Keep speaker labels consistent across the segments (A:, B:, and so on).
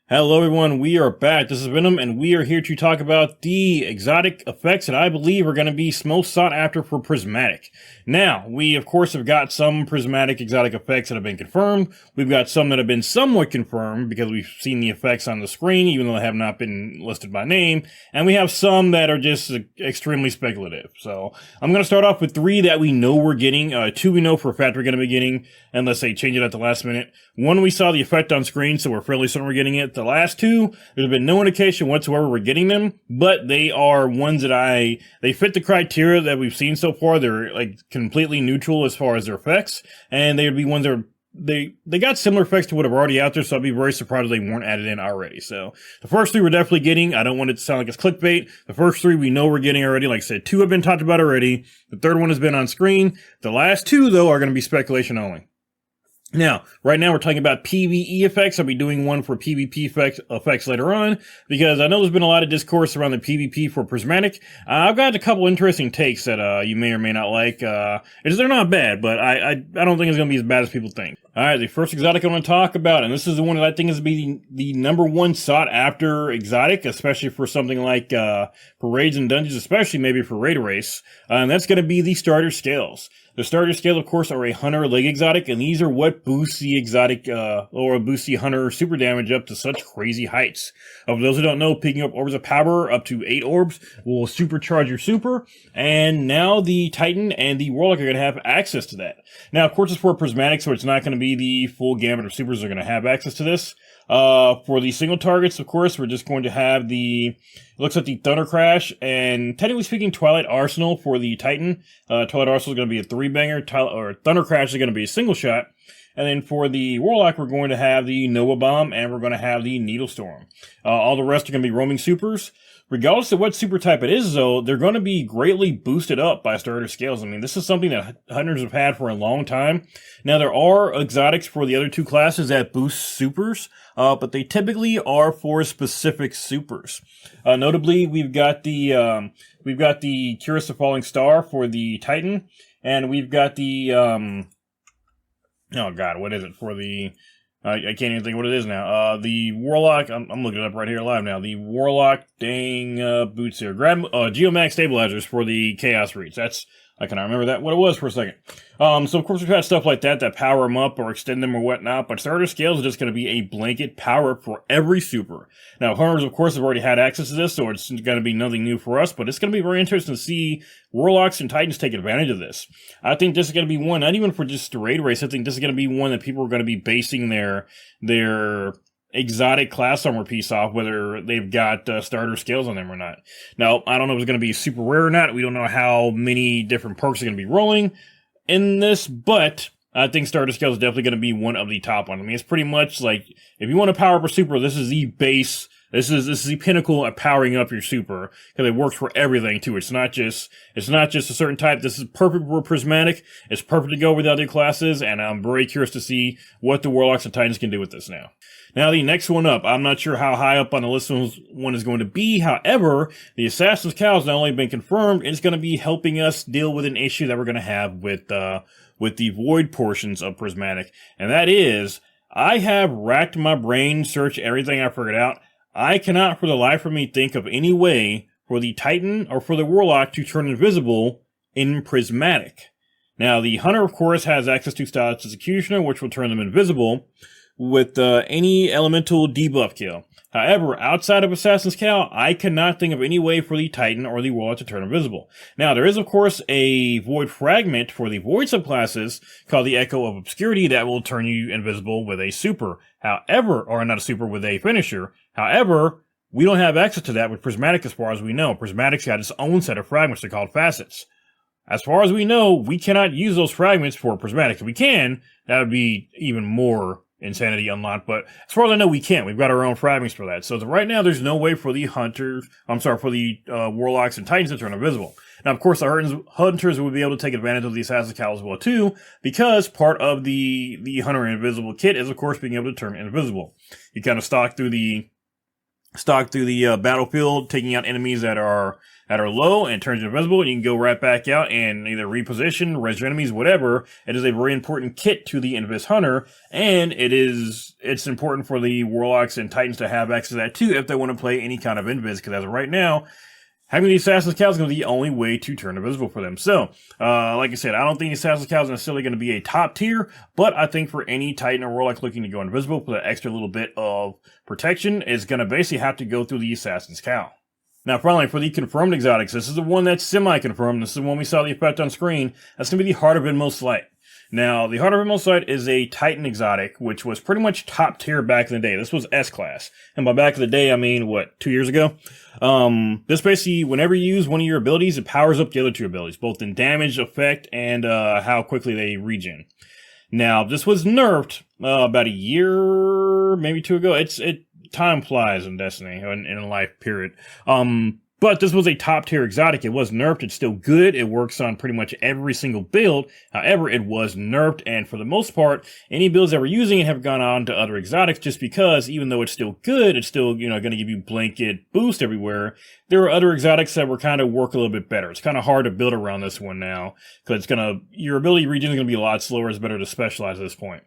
A: Hello everyone, we are back. This is Venom, and we are here to talk about the exotic effects that I believe are going to be most sought after for Prismatic. Now, we of course have got some Prismatic exotic effects that have been confirmed. We've got some that have been somewhat confirmed because we've seen the effects on the screen, even though they have not been listed by name. And we have some that are just extremely speculative. So, I'm going to start off with 3 that we know we're getting. 2 we know for a fact we're going to be getting, unless they change it at the last minute. 1 we saw the effect on screen, so we're fairly certain we're getting it. The last 2, there's been no indication whatsoever we're getting them, but they are ones that they fit the criteria that we've seen so far. They're like completely neutral as far as their effects, and they would be ones that are, they got similar effects to what are already out there, so I'd be very surprised if they weren't added in already. So the first 3 we're definitely getting. I don't want it to sound like it's clickbait. The first 3 we know we're getting already. Like I said, 2 have been talked about already. The third one has been on screen. The last 2 though are going to be speculation only. Now, right now we're talking about PVE effects. I'll be doing one for PvP effects later on, because I know there's been a lot of discourse around the PvP for Prismatic. I've got a couple interesting takes that you may or may not like. They're not bad, but I don't think it's going to be as bad as people think. Alright, the first exotic I want to talk about, and this is the one that I think is be the number 1 sought after exotic, especially for something like for raids and dungeons, especially maybe for raid race, and that's going to be the starter scales. The starter scale, of course, are a hunter leg exotic, and these are what boosts the exotic, or boosts the hunter super damage up to such crazy heights. For those who don't know, picking up orbs of power up to 8 orbs will supercharge your super, and now the Titan and the Warlock are going to have access to that. Now, of course, it's for Prismatic, so it's not going to be the full gamut of supers that are going to have access to this. For the single targets, of course, we're just going to have it looks like the Thunder Crash, and technically speaking, Twilight Arsenal for the Titan. Twilight Arsenal is going to be a 3-banger, or Thunder Crash is going to be a single shot. And then for the Warlock, we're going to have the Nova Bomb, and we're going to have the Needle Storm. All the rest are going to be roaming supers. Regardless of what super type it is, though, they're going to be greatly boosted up by starter scales. I mean, this is something that hunters have had for a long time. Now, there are exotics for the other 2 classes that boost supers, but they typically are for specific supers. Notably, we've got the Curious of Falling Star for the Titan, and we've got the, oh god, what is it for the, I can't even think what it is now. The Warlock, I'm looking it up right here live now. The Warlock boots here. Geomax stabilizers for the Chaos Reach. I cannot remember what it was for a second. So of course we've had stuff like that power them up or extend them or whatnot, but starter scales is just going to be a blanket power up for every super. Now, hunters, of course, have already had access to this, so it's going to be nothing new for us, but it's going to be very interesting to see Warlocks and Titans take advantage of this. I think this is going to be one, not even for just the raid race, I think this is going to be one that people are going to be basing their exotic class armor piece off, whether they've got starter scales on them or not. Now, I don't know if it's going to be super rare or not. We don't know how many different perks are going to be rolling in this, but I think starter scales is definitely going to be one of the top ones. I mean, it's pretty much like, if you want to power up a super, this is the base. This is the pinnacle of powering up your super, because it works for everything too. It's not just a certain type. This is perfect for Prismatic. It's perfect to go with other classes, and I'm very curious to see what the Warlocks and Titans can do with this now. Now, the next one up, I'm not sure how high up on the list one is going to be. However, the Assassin's Cowl has not only been confirmed, it's going to be helping us deal with an issue that we're going to have with the void portions of Prismatic, and that is, I have racked my brain, searched everything I figured out. I cannot for the life of me think of any way for the Titan or for the Warlock to turn invisible in Prismatic. Now, the Hunter, of course, has access to Stylus Executioner, which will turn them invisible with any elemental debuff kill. However, outside of Assassin's Cowl, I cannot think of any way for the Titan or the Warlock to turn invisible. Now, there is, of course, a Void Fragment for the Void subclasses called the Echo of Obscurity that will turn you invisible with a super. However, or not a super, with a finisher. However, we don't have access to that with Prismatic as far as we know. Prismatic's got its own set of fragments. They're called facets. As far as we know, we cannot use those fragments for Prismatic. If we can, that would be even more insanity unlocked, but as far as I know, we can't. We've got our own fragments for that. So right now, there's no way for the Warlocks and Titans to turn invisible. Now, of course, the Hunters would be able to take advantage of the Assassin's Cowl as well, too, because part of the Hunter Invisible kit is, of course, being able to turn invisible. You kind of stalk through the stalk through the battlefield, taking out enemies that are low, and turns you invisible, and you can go right back out and either reposition, res your enemies, whatever. It is a very important kit to the Invis Hunter, and it's important for the Warlocks and Titans to have access to that too if they want to play any kind of Invis, because as of right now, having the Assassin's Cowl is going to be the only way to turn invisible for them. So, like I said, I don't think the Assassin's Cowl is necessarily going to be a top tier, but I think for any Titan or Warlock looking to go invisible for that extra little bit of protection is going to basically have to go through the Assassin's Cowl. Now, finally, for the confirmed exotics, this is the one that's semi-confirmed. This is the one we saw the effect on screen. That's going to be the Heart of Inmost Light. Now, the Heart of Inmost Light is a Titan exotic, which was pretty much top tier back in the day. This was S-Class. And by back in the day, I mean, 2 years ago? This basically, whenever you use one of your abilities, it powers up the other two abilities, both in damage, effect, and how quickly they regen. Now, this was nerfed about a year, maybe two ago. Time flies in Destiny, in life, period. But this was a top tier exotic. It was nerfed. It's still good. It works on pretty much every single build. However, it was nerfed, and for the most part, any builds that were using it have gone on to other exotics, just because even though it's still good, it's still, going to give you blanket boost everywhere. There are other exotics that were kind of work a little bit better. It's kind of hard to build around this one now, because your ability regen is going to be a lot slower. It's better to specialize at this point.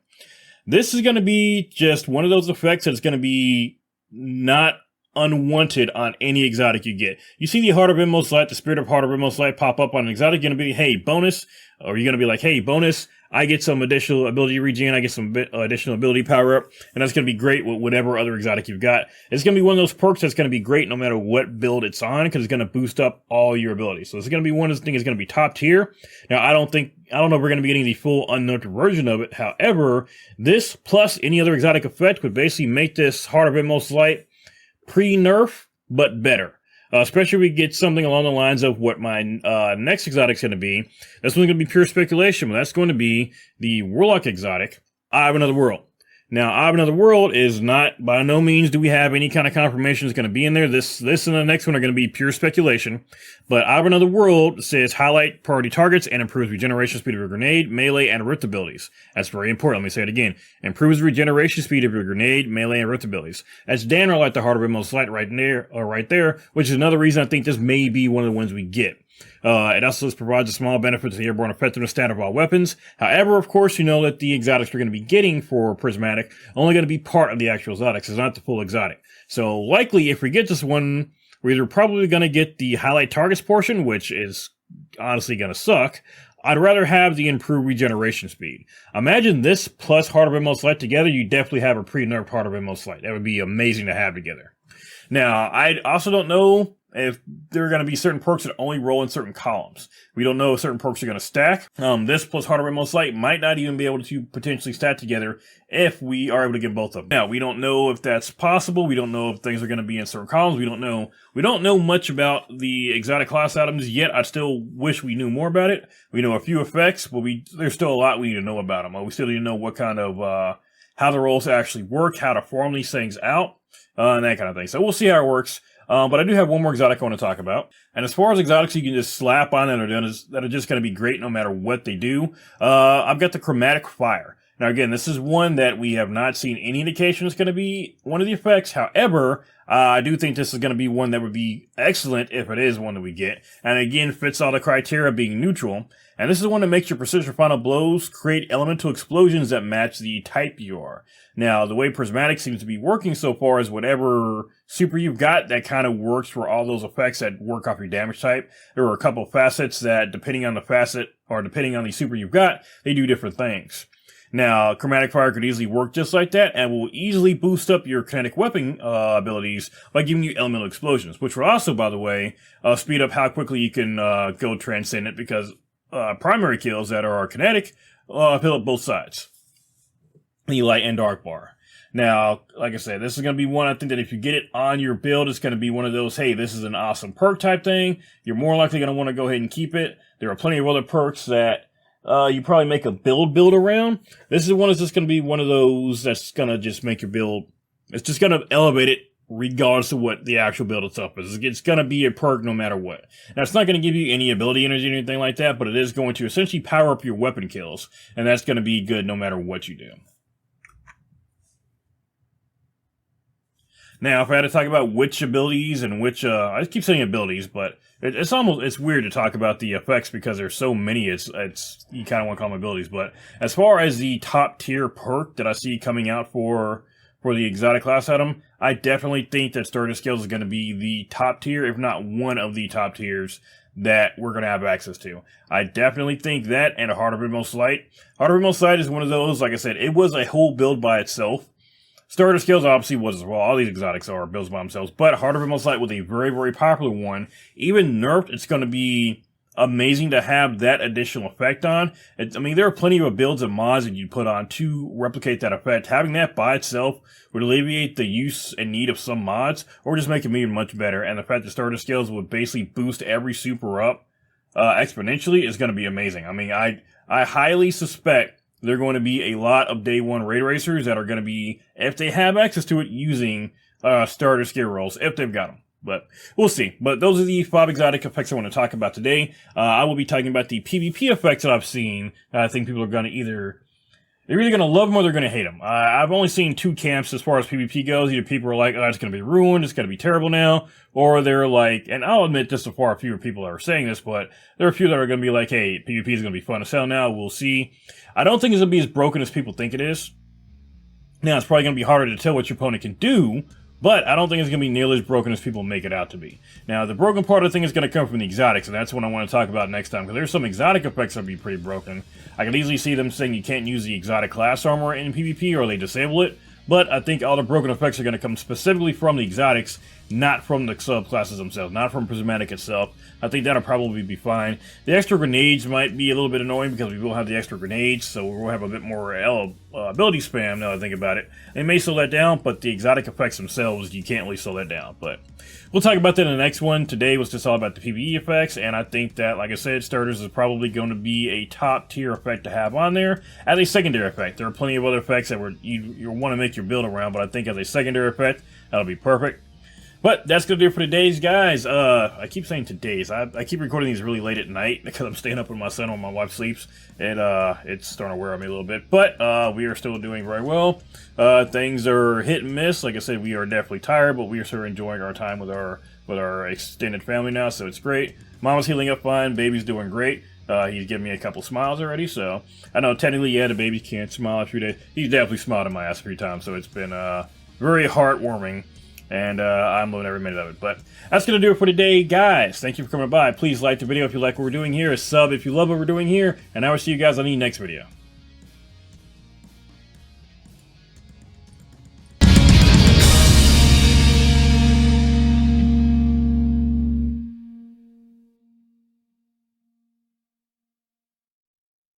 A: This is going to be just one of those effects that's going to be not unwanted on any exotic you get. You see the Heart of Inmost Light, the Spirit of Heart of Inmost Light pop up on an exotic, you're going to be, hey, bonus, or you're going to be like, hey, bonus, I get some additional ability regen, I get some additional ability power up, and that's going to be great with whatever other exotic you've got. It's going to be one of those perks that's going to be great no matter what build it's on, because it's going to boost up all your abilities. So it's going to be one of those things that's going to be top tier. Now, I don't know if we're going to be getting the full unnerfed version of it. However, this plus any other exotic effect would basically make this Heart of Inmost Light pre-nerf, but better. Especially if we get something along the lines of what my next exotic's going to be. This one's going to be pure speculation, but that's going to be the Warlock exotic, Eye of Another World. Now, Eye of Another World is not, by no means do we have any kind of confirmation it's going to be in there. This and the next one are going to be pure speculation. But Eye of Another World says highlight priority targets and improves regeneration speed of your grenade, melee, and rift abilities. That's very important. Let me say it again. Improves regeneration speed of your grenade, melee, and rift abilities. That's damn like the Heart of Inmost Light right there, which is another reason I think this may be one of the ones we get. It also provides a small benefit to the airborne effectiveness stat of all weapons. However, of course, you know that the exotics we're going to be getting for Prismatic are only going to be part of the actual exotics. It's not the full exotic. So likely, if we get this one, we're either probably going to get the highlight targets portion, which is honestly going to suck. I'd rather have the improved regeneration speed. Imagine this plus Heart of Inmost Light together, you definitely have a pre-nerfed Heart of Inmost Light. That would be amazing to have together. Now, I also don't know if there are going to be certain perks that only roll in certain columns. We don't know if certain perks are going to stack. This plus Heart of Inmost Light might not even be able to potentially stack together if we are able to get both of them. Now, we don't know if that's possible. We don't know if things are going to be in certain columns. We don't know much about the exotic class items yet. I still wish we knew more about it. We know a few effects, but there's still a lot we need to know about them. We still need to know what kind of, how the rolls actually work, how to farm these things out, and that kind of thing. So we'll see how it works. But I do have one more exotic I want to talk about. And as far as exotics you can just slap on that are just going to be great no matter what they do, I've got the Chromatic Fire. Now again, this is one that we have not seen any indication is going to be one of the effects. However, I do think this is going to be one that would be excellent if it is one that we get. And again, fits all the criteria being neutral. And this is one that makes your precision final blows create elemental explosions that match the type you are. Now, the way Prismatic seems to be working so far is whatever super you've got, that kind of works for all those effects that work off your damage type. There are a couple of facets that, depending on the facet, or depending on the super you've got, they do different things. Now, Chromatic Fire could easily work just like that, and will easily boost up your kinetic weapon abilities by giving you elemental explosions, which will also, by the way, speed up how quickly you can go Transcendent, because primary kills that are kinetic fill up both sides, the light and dark bar. Now, like I said, this is going to be one, I think that if you get it on your build, it's going to be one of those, hey, this is an awesome perk type thing. You're more likely going to want to go ahead and keep it. There are plenty of other perks that you probably make a build around. This is one that's just going to be one of those that's going to just make your build, it's just going to elevate it regardless of what the actual build itself is. It's going to be a perk no matter what. Now, it's not going to give you any ability energy or anything like that, but it is going to essentially power up your weapon kills, and that's going to be good no matter what you do. Now, if I had to talk about which abilities and which, I just keep saying abilities, but it's weird to talk about the effects because there's so many, you kind of want to call them abilities, but as far as the top tier perk that I see coming out for the exotic class item, I definitely think that Starter Skills is going to be the top tier, if not one of the top tiers that we're going to have access to. I definitely think that, and a Heart of Inmost Light. Heart of Inmost Light is one of those, like I said, it was a whole build by itself. Starter Skills obviously was as well. All these exotics are builds by themselves. But Heart of Inmost Light was a very, very popular one. Even nerfed, it's going to be amazing to have that additional effect on. I mean, there are plenty of builds and mods that you put on to replicate that effect. Having that by itself would alleviate the use and need of some mods, or just make it even much better. And the fact that Starter Skills would basically boost every super up exponentially is going to be amazing. I mean, I highly suspect there are going to be a lot of day one raid racers that are going to be, if they have access to it, using starter skill rolls, if they've got them. But we'll see. But those are the 5 exotic effects I want to talk about today. I will be talking about the PvP effects that I've seen. I think people are going to they're either going to love them or they're going to hate them. I've only seen 2 camps as far as PvP goes. Either people are like, oh, it's going to be ruined, it's going to be terrible now. Or they're like, and I'll admit just so far fewer people that are saying this, but there are a few that are going to be like, hey, PvP is going to be fun as hell now. We'll see. I don't think it's going to be as broken as people think it is. Now, it's probably going to be harder to tell what your opponent can do, but I don't think it's going to be nearly as broken as people make it out to be. Now, the broken part of the thing is going to come from the exotics, and that's what I want to talk about next time, because there's some exotic effects that will be pretty broken. I could easily see them saying you can't use the exotic class armor in PvP, or they disable it, but I think all the broken effects are going to come specifically from the exotics, not from the subclasses themselves, not from Prismatic itself. I think that'll probably be fine. The extra grenades might be a little bit annoying because we will have the extra grenades, so we'll have a bit more ability spam now that I think about it. They may slow that down, but the exotic effects themselves, you can't really slow that down. But we'll talk about that in the next one. Today was just all about the PvE effects, and I think that, like I said, starters is probably going to be a top tier effect to have on there as a secondary effect. There are plenty of other effects that you want to make your build around, but I think as a secondary effect, that'll be perfect. But that's going to do it for today's, guys. I keep saying today's. I keep recording these really late at night because I'm staying up with my son while my wife sleeps. And it's starting to wear on me a little bit. But we are still doing very well. Things are hit and miss. Like I said, we are definitely tired, but we are still enjoying our time with our extended family now, so it's great. Mama's healing up fine. Baby's doing great. He's given me a couple smiles already, so I know technically, yeah, the baby can't smile every day. He's definitely smiled in my ass a few times, so it's been very heartwarming. And I'm loving every minute of it. But that's going to do it for today, guys. Thank you for coming by. Please like the video if you like what we're doing here. A sub if you love what we're doing here. And I will see you guys on the next video.